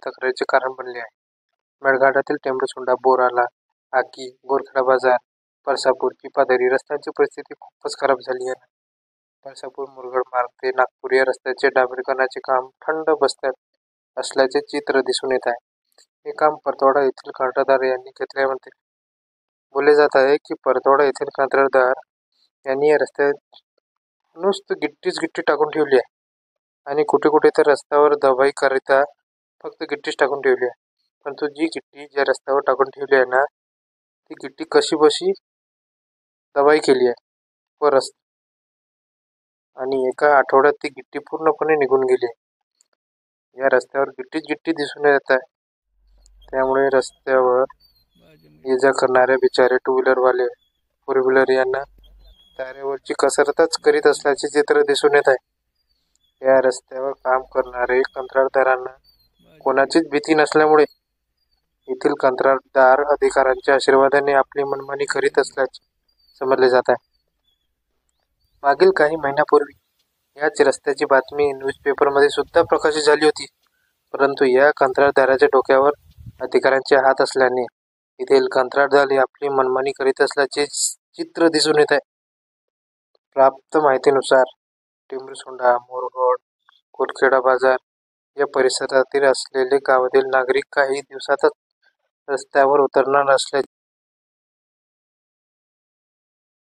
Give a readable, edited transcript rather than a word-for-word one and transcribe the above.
तक्रारीचे कारण बनले आहे. मेळघाटातील टेंभुर्णी, बोराला, आकी, बोरखेडा बाजार, परसापूर, पिपादरी रस्त्यांची परिस्थिती खूपच खराब झाली आहे. परसापूर मुरगड मार्ग ते नागपूर या रस्त्याचे डांबरीकरणाचे काम थंड बसत्यात असल्याचे चित्र दिसून येत आहे. हे काम परतवाडा येथील कंत्राटदार यांनी घेतले म्हणते. बोलले जात आहे की परतवाडा येथील कंत्राटदार यांनी या रस्त्यात नुसतं गिट्टी टाकून ठेवली आहे आणि कुठे कुठे तर रस्त्यावर दबाई करिता फक्त गिट्टीच टाकून ठेवली आहे. परंतु जी गिट्टी ज्या रस्त्यावर टाकून ठेवली आहे ना, ती गिट्टी कशी बशी दबाई केली आहे व आणि एका आठवड्यात ती गिट्टी पूर्णपणे निघून गेली. या रस्त्यावर गिट्टी दिसून येत आहे. त्यामुळे रस्त्यावर ये जा करणारे बिचारे टू व्हीलरवाले, फोर व्हीलर यांना तारेवरची कसरतच करीत असल्याचे चित्र दिसून येत आहे. या रस्त्यावर काम करणारे कंत्राटदारांना कोणाचीच भीती नसल्यामुळे येथील कंत्राटदार अधिकाऱ्यांच्या आशीर्वादाने आपली मनमानी करीत असल्याचे समजले जात आहे. मागील काही महिन्यापूर्वी याच रस्त्याची बातमी न्यूजपेपरमध्ये सुद्धा प्रकाशित झाली होती. परंतु या कंत्राटदाराच्या डोक्यावर अधिकाऱ्यांचे हात असल्याने येथील कंत्राटदार आपली मनमानी करीत असल्याचे चित्र दिसून येत आहे. प्राप्त माहितीनुसार टेंभुर्णी, मुरगड, बोरखेडा बाजार या परिसरातील असलेले गावातील नागरिक काही दिवसातच रस्त्यावर उतरणार असल्याचे